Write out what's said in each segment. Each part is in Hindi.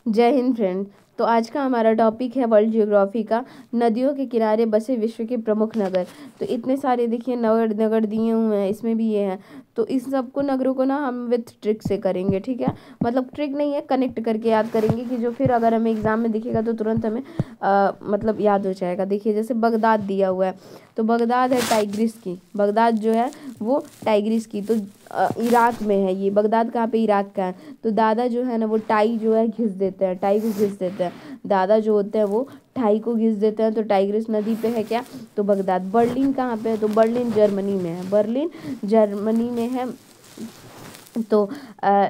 जय हिंद फ्रेंड। तो आज का हमारा टॉपिक है वर्ल्ड ज्योग्राफी का, नदियों के किनारे बसे विश्व के प्रमुख नगर। तो इतने सारे देखिए नगर नगर दिए हुए हैं, इसमें भी ये है। तो इस सबको नगरों को ना हम विथ ट्रिक से करेंगे, ठीक है। मतलब ट्रिक नहीं है, कनेक्ट करके याद करेंगे कि जो फिर अगर हमें एग्जाम में दिखेगा तो तुरंत हमें मतलब याद हो जाएगा। देखिए जैसे बगदाद दिया हुआ है, तो बगदाद है टाइग्रिस की, बगदाद जो है वो टाइग्रिस की। तो इराक में है ये, बगदाद कहाँ पे, इराक का है। तो दादा जो है ना वो टाई जो है घिस देते हैं, टाई को घिस देते हैं। दादा जो होते हैं वो टाई को घिस देते हैं। तो टाइग्रिस नदी पे है क्या, तो बगदाद। बर्लिन कहाँ पे है, तो बर्लिन जर्मनी में है, बर्लिन जर्मनी में है। तो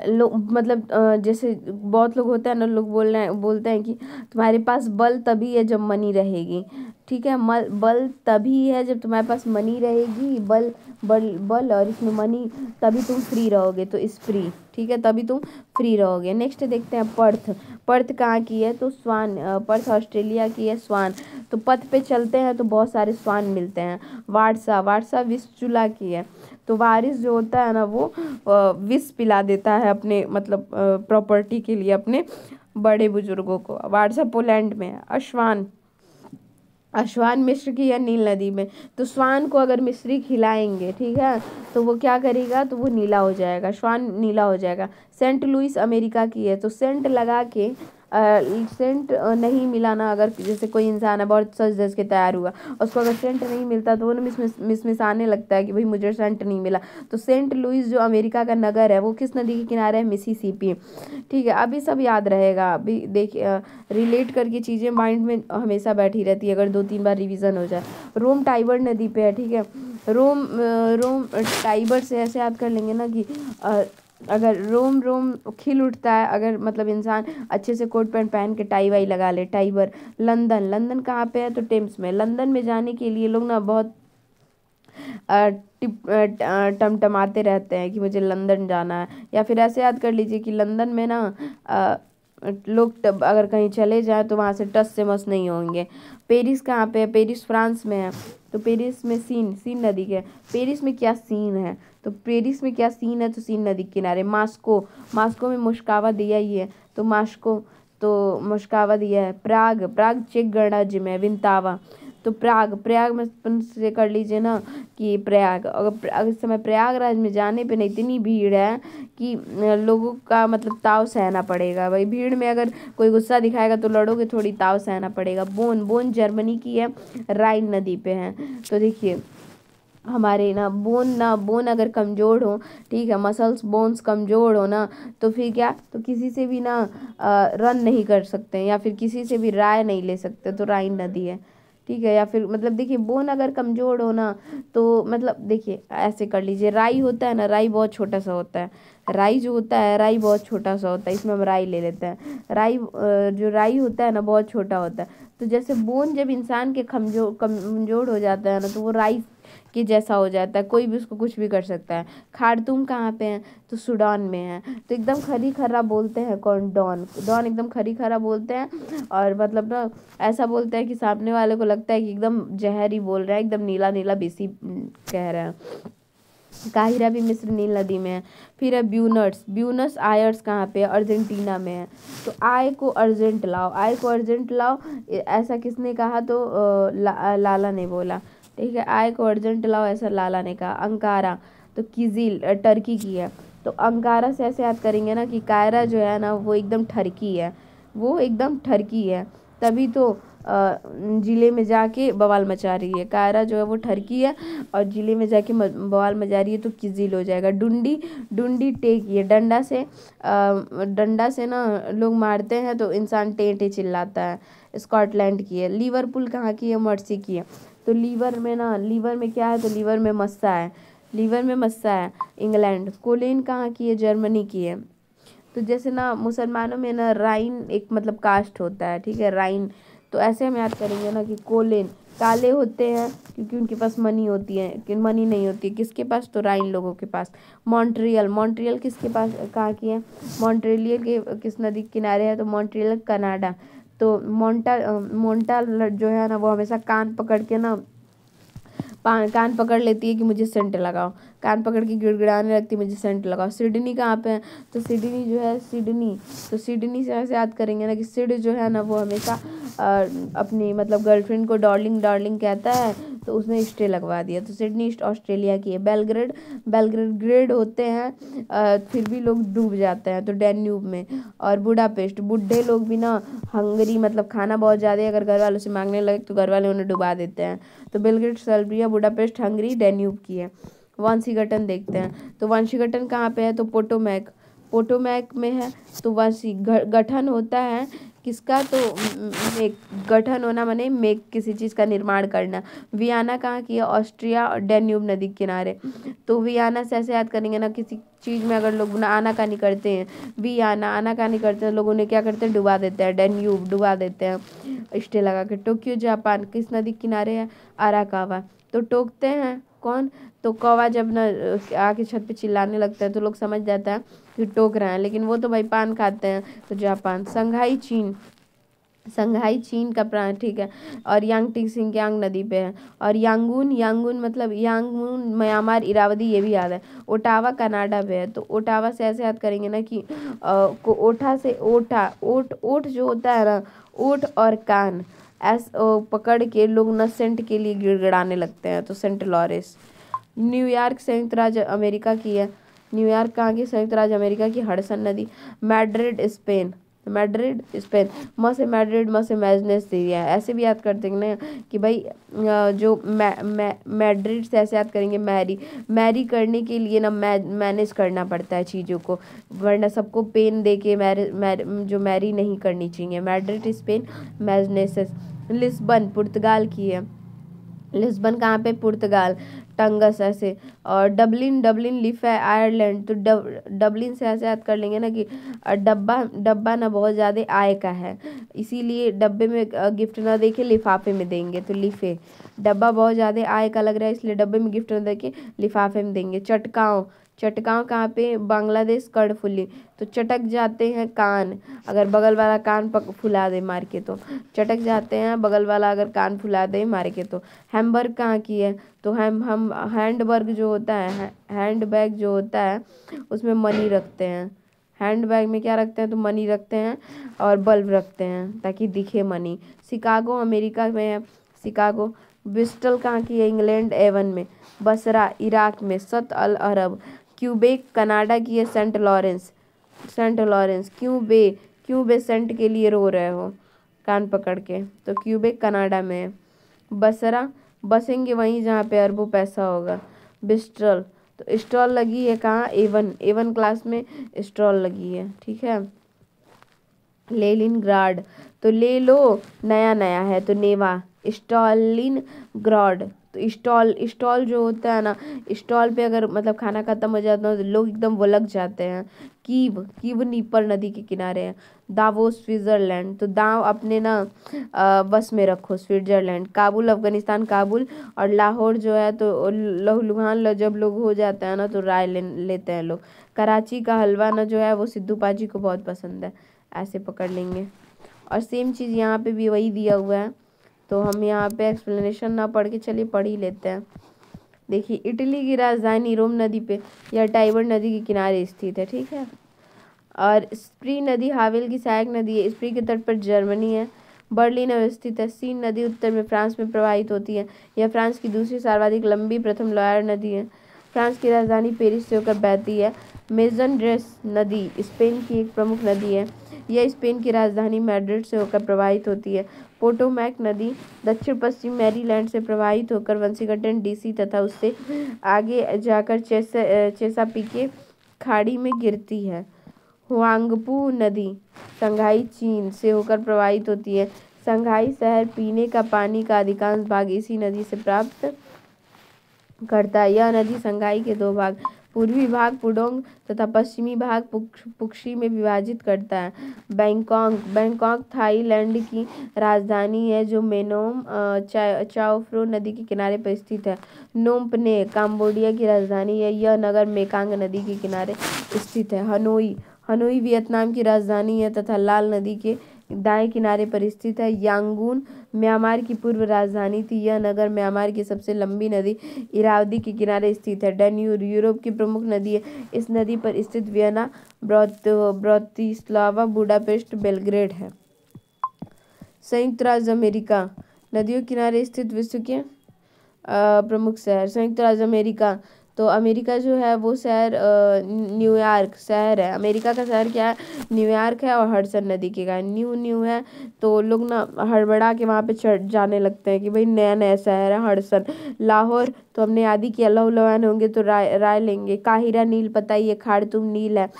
लोग मतलब जैसे बहुत लोग होते हैं ना, लोग बोलते हैं कि तुम्हारे पास बल तभी है जब मनी रहेगी, ठीक है। बल तभी है जब तुम्हारे पास मनी रहेगी, बल बल बल और इसमें मनी, तभी तुम फ्री रहोगे। तो इस फ्री, ठीक है, तभी तुम फ्री रहोगे। नेक्स्ट देखते हैं पर्थ। पर्थ कहाँ की है, तो स्वान, पर्थ ऑस्ट्रेलिया की है, स्वान। तो पथ पे चलते हैं तो बहुत सारे स्वान मिलते हैं। वारसा, वारसा विस्चुला की है। तो वारिस जो होता है ना वो विष पिला देता है अपने मतलब प्रॉपर्टी के लिए अपने बड़े बुजुर्गों को। वारसा पोलैंड में है। अश्वान, अश्वान मिस्र की है, नील नदी में। तो श्वान को अगर मिस्री खिलाएंगे, ठीक है, तो वो क्या करेगा, तो वो नीला हो जाएगा, श्वान नीला हो जाएगा। सेंट लुइस अमेरिका की है। तो सेंट लगा के सेंट नहीं मिला ना, अगर जैसे कोई इंसान है बहुत सज धज के तैयार हुआ, उसको अगर सेंट नहीं मिलता तो वो ना मिसमिसाने लगता है कि भाई मुझे सेंट नहीं मिला। तो सेंट लुइस जो अमेरिका का नगर है वो किस नदी के किनारे है, मिसिसिपी, ठीक है। अभी सब याद रहेगा, अभी देखिए रिलेट करके चीज़ें माइंड में हमेशा बैठी रहती है अगर 2-3 बार रिवीजन हो जाए। रोम टाइबर नदी पे है, ठीक है। रोम टाइबर से ऐसे याद कर लेंगे ना कि अगर रोम रोम खिल उठता है, अगर मतलब इंसान अच्छे से कोट पैंट पहन के टाई वाई लगा ले। टाइबर। लंदन, लंदन कहाँ पे है, तो टेम्स में। लंदन में जाने के लिए लोग ना बहुत टमटमाते रहते हैं कि मुझे लंदन जाना है। या फिर ऐसे याद कर लीजिए कि लंदन में ना लोग अगर कहीं चले जाएं तो वहाँ से टस से मस नहीं होंगे। पेरिस कहाँ पे है, पेरिस फ्रांस में है। तो पेरिस में सीन, सीन नदी के, पेरिस में क्या सीन है, तो पेरिस में क्या सीन है, तो सीन नदी के किनारे। मास्को, मास्को में मुश्कावा दिया ही है, तो मास्को, तो मुश्कावा दिया है। प्राग, प्राग चेक गणराज्य में है। विंतावा, तो प्राग, प्रयाग में अपन से कर लीजिए ना कि प्रयाग, अगर इस समय प्रयागराज में जाने पे ना इतनी भीड़ है कि लोगों का मतलब ताव सहना पड़ेगा। भाई भीड़ में अगर कोई गुस्सा दिखाएगा तो लड़ोगे थोड़ी, ताव सहना पड़ेगा। बोन, बोन जर्मनी की है, राइन नदी पे है। तो देखिए हमारे ना बोन अगर कमज़ोर हो, ठीक है, मसल्स बोन्स कमज़ोर हो ना, तो फिर क्या, तो किसी से भी ना रन नहीं कर सकते हैं या फिर किसी से भी राय नहीं ले सकते। तो राइन नदी है, ठीक है। या फिर मतलब देखिए बोन अगर कमज़ोर हो ना, तो मतलब देखिए ऐसे कर लीजिए, राई होता है ना, राई बहुत छोटा सा होता है। राई जो होता है, राई बहुत छोटा सा होता है, इसमें हम राई ले लेते हैं। राई जो राई होता है ना बहुत छोटा होता है। तो जैसे बोन जब इंसान के कमजोर हो जाता है ना, तो वो राई के जैसा हो जाता है, कोई भी उसको कुछ भी कर सकता है। खार्तूम कहाँ पे है, तो सूडान में है। तो एकदम खरी खरा बोलते हैं कौन, डॉन, डॉन एकदम खरी खरा बोलते हैं। और मतलब ना ऐसा बोलते हैं कि सामने वाले को लगता है कि एकदम जहर ही बोल रहा है, एकदम नीला नीला बेसी कह रहे हैं। काहिरा भी मिस्र नील नदी में है। फिर है ब्यूनर्स, ब्यूनस आयर्स कहाँ पे है, अर्जेंटीना में है। तो आय को अर्जेंट लाओ, आय को अर्जेंट लाओ, ऐसा किसने कहा, तो लाला ने बोला, ठीक है। आय को अर्जेंट लाओ ऐसा लाला ने कहा। अंकारा, तो किजिल टर्की की है। तो अंकारा से ऐसे याद करेंगे ना कि कायरा जो है ना वो एकदम ठरकी है, वो एकदम ठरकी है, तभी तो जिले में जाके बवाल मचा रही है। कायरा जो है वो ठरकी है और जिले में जाके बवाल मचा रही है, तो किजिल हो जाएगा। डुंडी, डुंडी टेक ये डंडा से ना लोग मारते हैं तो इंसान टे टे चिल्लाता है। स्कॉटलैंड की है। लिवरपूल कहाँ की है, मर्सी की है। तो लीवर में ना, लीवर में क्या है, तो लीवर में मस्सा है, लीवर में मस्सा है। इंग्लैंड। कोलेन कहाँ की है, जर्मनी की है। तो जैसे ना मुसलमानों में ना राइन एक मतलब कास्ट होता है, ठीक है, राइन। तो ऐसे हम याद करेंगे ना कि कोलेन काले होते हैं क्योंकि उनके पास मनी होती है, कि मनी नहीं होती है किसके पास, तो राइन लोगों के पास। मॉन्ट्रियल, मॉन्ट्रियल किसके पास, कहाँ की है, मॉन्ट्रियल के किस नदी के किनारे है, तो मॉन्ट्रियल कनाडा। तो मोंटा जो है ना वो हमेशा कान पकड़ के ना कान पकड़ लेती है कि मुझे सेंट लगाओ, कान पकड़ के गिड़गिड़ाने लगती है मुझे सेंट लगाओ। सिडनी कहाँ पे है? तो सिडनी जो है सिडनी, तो सिडनी से ऐसे याद करेंगे ना कि सिड जो है ना वो हमेशा अपनी मतलब गर्लफ्रेंड को डार्लिंग डार्लिंग कहता है, तो उसने स्टे लगवा दिया। तो सिडनी ऑस्ट्रेलिया की है। बेलग्रेड, बेलग्रेड ग्रेड होते हैं फिर भी लोग डूब जाते हैं तो डैन्यूब में। और बुडापेस्ट, बुढ़े लोग भी ना हंगरी मतलब खाना बहुत ज़्यादा अगर घर वालों से मांगने लगे तो घर वाले उन्हें डुबा देते हैं। तो Belgrade Serbia, Budapest Hungary, Danube की है। वांशीगटन देखते हैं, तो वांशीगटन कहाँ पे है? तो पोटोमैक, पोटोमैक में है। तो वांशी गठन होता है किसका? तो मेक, गठन होना माने मेक किसी चीज़ का निर्माण करना। वियना कहाँ की है? ऑस्ट्रिया और डैन्यूब नदी के किनारे। तो वियना से ऐसे याद करेंगे ना किसी चीज़ में अगर लोग ना आनाकानी करते हैं, वियना आनाकानी करते हैं, लोग उन्हें क्या करते हैं? डुबा देते हैं, डैन्यूब डुबा देते हैं स्टे लगा के। टोक्यो जापान किस नदी के किनारे है? अराकावा। तो टोकते हैं कौन? तो कौवा जब ना आके छत पे चिल्लाने लगता है तो लोग समझ जाता है कि टोक रहे हैं, लेकिन वो तो भाई पान खाते हैं। तो जापान। संघाई चीन, संघाई चीन का प्रांत, ठीक है। और यांगटी सिंकियांग नदी पे है। और यांगून, यांगून मतलब यांगून म्यांमार इरावदी, ये भी याद है। ओटावा कनाडा पे है। तो ओटावा से ऐसे याद करेंगे ना कि ओठा से ओठा, ओठ ओठ जो होता है ना, ओठ और कान पकड़ के लोग न सेंट के लिए गिड़गिड़ाने लगते हैं, तो सेंट लॉरेंस। न्यूयॉर्क संयुक्त राज्य अमेरिका की है। न्यूयॉर्क कहाँ की? संयुक्त राज्य अमेरिका की। हडसन नदी। मैड्रिड स्पेन, मैड्रिड स्पेन, म से मैड्रिड, म से मैजनेस दिया है। ऐसे भी याद करते हैं ना कि भाई जो मैड्रिड से ऐसे याद करेंगे मैरी, मैरी करने के लिए ना मैनेज करना पड़ता है चीज़ों को, वरना सबको पेन दे के जो मैरी नहीं करनी चाहिए। मैड्रिड स्पेन, मैजनेसेस। लिस्बन पुर्तगाल की है। लिस्बन कहाँ पे? पुर्तगाल। टंगस ऐसे। और डबलिन, डबलिन लिफ है आयरलैंड। तो डबलिन से ऐसे याद कर लेंगे ना कि डब्बा, डब्बा ना बहुत ज़्यादा आय का है, इसीलिए डब्बे में गिफ्ट ना दे के लिफाफे में देंगे, तो लिफे। डब्बा बहुत ज़्यादा आय का लग रहा है इसलिए डब्बे में गिफ्ट ना दे के लिफाफे में देंगे। चटकाँव, चटकाँव कहाँ पे? बांग्लादेश। कर्णफुली, तो चटक जाते हैं कान अगर बगल वाला कान फुला दे मार के, तो चटक जाते हैं बगल वाला अगर कान फुला दे मार के। तो हैम्बर्ग कहाँ की है? तो हम हैंडबर्ग जो होता है, हैंड बैग जो होता है उसमें मनी रखते हैं। हैंड बैग में क्या रखते हैं? तो मनी रखते हैं और बल्ब रखते हैं ताकि दिखे मनी। शिकागो अमेरिका में है। शिकागो। ब्रिस्टल कहाँ की है? इंग्लैंड। एवन में। बसरा इराक में। सत अल अरब। क्यूबेक कनाडा की है। Saint Lawrence, Saint Lawrence. Quebec, Quebec Saint के लिए रो रहे हो कान पकड़ के, तो क्यूबेक कनाडा में है। बसरा, बसेंगे वहीं जहाँ पे अरबों पैसा होगा। बिस्ट्रल, तो स्टॉल लगी है कहाँ? एवन, एवन क्लास में स्टॉल लगी है, ठीक है। लेनिनग्राड, तो ले लो नया नया है, तो नेवा। स्टॉलिनग्राड, तो स्टॉल, स्टॉल जो होता है ना, स्टॉल पे अगर मतलब खाना खत्म हो जाता है तो लोग एकदम वो लग जाते हैं। कीव, कीव नीपर नदी के किनारे है। दावोस स्विट्जरलैंड, तो दाव अपने ना बस में रखो स्विट्जरलैंड। काबुल अफगानिस्तान, काबुल। और लाहौर जो है तो लहूलुहान जब लोग हो जाता है ना तो राय लेते हैं लोग। कराची का हलवा ना जो है वो सिद्धू पाजी को बहुत पसंद है, ऐसे पकड़ लेंगे। और सेम चीज़ यहाँ पे भी वही दिया हुआ है, तो हम यहाँ पे एक्सप्लेनेशन ना पढ़ के चलिए पढ़ ही लेते हैं। देखिए, इटली की राजधानी रोम नदी पे या टाइबर नदी के किनारे स्थित है, ठीक है। और स्प्री नदी हावेल की सहायक नदी है। स्प्री के तट पर जर्मनी है। बर्लिन अवस्थित है। सीन नदी उत्तर में फ्रांस में प्रवाहित होती है। यह फ्रांस की दूसरी सर्वाधिक लंबी प्रथम लॉयर नदी है। फ्रांस की राजधानी पेरिस से होकर बहती है। मेजनड्रेस नदी स्पेन की एक प्रमुख नदी है। यह स्पेन की राजधानी मैड्रिड से होकर प्रवाहित होती है। पोटोमैक नदी दक्षिण पश्चिम मैरीलैंड से प्रवाहित होकर वाशिंगटन डीसी तथा उससे आगे जाकर चेसापीके खाड़ी में गिरती है। हुआंगपू नदी संघाई चीन से होकर प्रवाहित होती है। संघाई शहर पीने का पानी का अधिकांश भाग इसी नदी से प्राप्त करता है। यह नदी संघाई के दो भाग, पूर्वी भाग पुडोंग तथा पश्चिमी भाग पुक्शी में विभाजित करता है। बैंकॉक, बैंकॉक थाईलैंड की राजधानी है जो मेनोम चाओ फ्रो नदी के किनारे पर स्थित है। नोम पने कंबोडिया की राजधानी है। यह नगर मेकांग नदी के किनारे स्थित है। हनोई, हनोई वियतनाम की राजधानी है तथा लाल नदी के दाएं किनारे पर स्थित है। यांगून म्यांमार की पूर्व राजधानी थी। यह नगर म्यांमार की सबसे लंबी नदी इरावदी के किनारे स्थित है। डैन्यूब यूरोप की प्रमुख नदी है। इस नदी पर स्थित वियना, ब्रातिस्लावा, बुडापेस्ट, बेलग्रेड है। संयुक्त राज्य अमेरिका नदियों किनारे स्थित विश्व के प्रमुख शहर। संयुक्त राज्य अमेरिका, तो अमेरिका जो है वो शहर न्यूयॉर्क शहर है। अमेरिका का शहर क्या है? न्यूयॉर्क है और हडसन नदी के का न्यू है। तो लोग ना हड़बड़ा के वहाँ पे चढ़ जाने लगते हैं कि भाई नया नया शहर है हडसन। लाहौर, तो हमने याद ही किया लहू लुहान होंगे तो राय लेंगे। काहिरा नील पता ही है, खार्तूम नील है।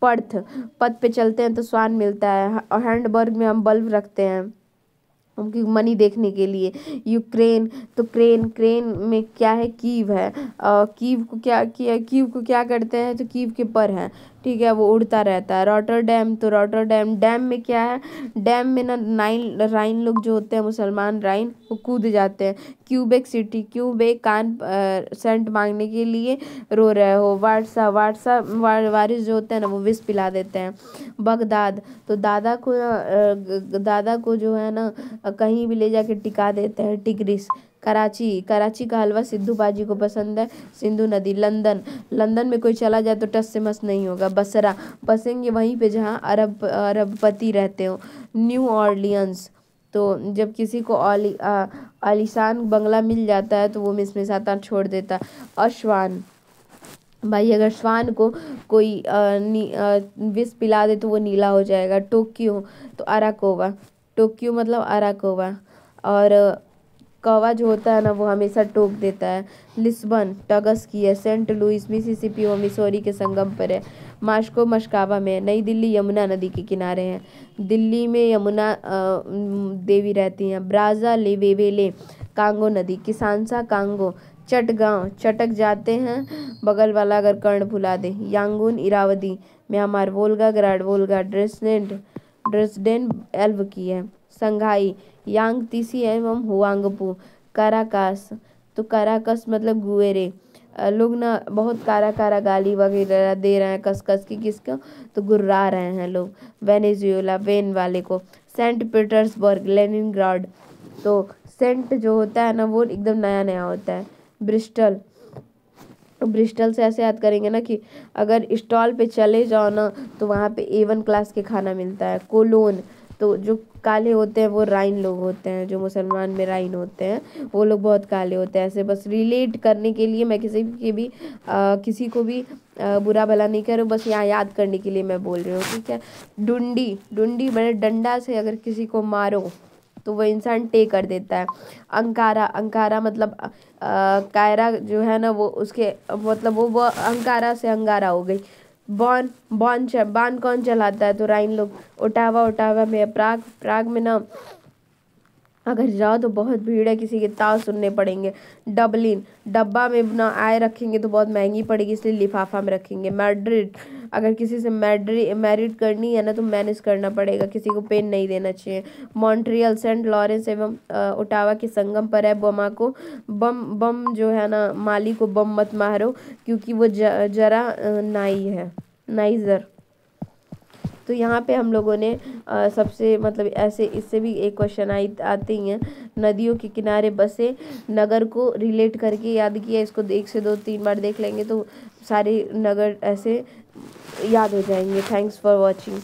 पर्थ, पथ पे चलते हैं तो स्वान मिलता है। और हैंडबर्ग में हम बल्ब रखते हैं उनकी मनी देखने के लिए। यूक्रेन, तो क्रेन में क्या है? कीव है। कीव को क्या करते हैं? तो कीव के पर है, ठीक है, वो उड़ता रहता है। रॉटरडैम, तो रॉटरडैम डैम में क्या है? डैम में ना राइन लोग जो होते हैं मुसलमान राइन, वो कूद जाते हैं। क्यूबेक सिटी, क्यूबेक कान सेंट मांगने के लिए रो रहे हो। वारसा वारिस जो होते हैं ना वो विष पिला देते हैं। बगदाद, तो दादा को जो है ना कहीं भी ले जाके टिका देते हैं। टिग्रिस। कराची का हलवा सिद्धू बाजी को पसंद है। सिंधु नदी। लंदन में कोई चला जाए तो टस से मस नहीं होगा। बसरा, बसेंगे वहीं पे जहाँ अरबपति रहते हो। न्यू ऑर्लियंस, तो जब किसी को आलीशान बंगला मिल जाता है तो वो मिसमिसाता छोड़ देता। अश्वान, भाई अगर श्वान को कोई विष पिला दे तो वो नीला हो जाएगा। टोक्यो, तो अराकोवा, टोक्यो मतलब अराकोवा। और कौवा जो होता है ना वो हमेशा टोक देता है। लिस्बन टगस की है। सेंट लुइस मिसिसिपी और मिसौरी के संगम पर है। मास्को मस्कावा में है। नई दिल्ली यमुना नदी के किनारे है। दिल्ली में यमुना देवी रहती हैं। ब्राजा लेवेले कांगो नदी। किसानसा कांगो। चटगांव, चटक जाते हैं बगल वाला अगर कर्ण भुला दे। Yangon Irrawaddy Myanmar. Volgograd Volga Dresden Elbe की है। संघाई यांगतीसी एवं हुआंगपू। काराकास, तो काराकस मतलब गुएरे। लोग ना बहुत कारा गाली वगैरह दे रहे हैं कस कस की, किसको? तो गुर्रा रहे हैं लोग। वेनेजुएला वेन वाले को। सेंट पीटर्सबर्ग लेनिनग्राड, तो सेंट जो होता है ना वो एकदम नया नया होता है। ब्रिस्टल से ऐसे याद करेंगे ना कि अगर स्टॉल पे चले जाओ ना तो वहाँ पे A1 क्लास के खाना मिलता है। कोलोन, तो जो काले होते हैं वो राइन लोग होते हैं, जो मुसलमान में राइन होते हैं वो लोग बहुत काले होते हैं। ऐसे बस रिलेट करने के लिए मैं किसी को भी बुरा भला नहीं कर रही हूँ, बस यहाँ याद करने के लिए मैं बोल रही हूँ, ठीक है। डुंडी मैंने डंडा से अगर किसी को मारो तो वो इंसान टे कर देता है। अंकारा मतलब कायरा जो है ना वो उसके मतलब वो अंकारा से अंगारा हो गई। बान कौन चलाता है? तो राइन लोग। ओटावा में। प्राग में ना अगर जाओ तो बहुत भीड़ है, किसी के ताव सुनने पड़ेंगे। डबलिन, डब्बा में ना आए रखेंगे तो बहुत महंगी पड़ेगी इसलिए लिफाफा में रखेंगे। मैड्रिड, अगर किसी से मैरिड करनी है ना तो मैनेज करना पड़ेगा, किसी को पेन नहीं देना चाहिए। मॉन्ट्रियल सेंट लॉरेंस एवं ओटावा के संगम पर है। बमाको, बम जो है ना माली को बम मत मारो क्योंकि वो जरा नाइजर। तो यहाँ पे हम लोगों ने सबसे मतलब ऐसे इससे भी एक क्वेश्चन आते ही हैं। नदियों के किनारे बसे नगर को रिलेट करके याद किया। इसको 1 से 2 3 बार देख लेंगे तो सारे नगर ऐसे याद हो जाएंगे। Thanks for watching.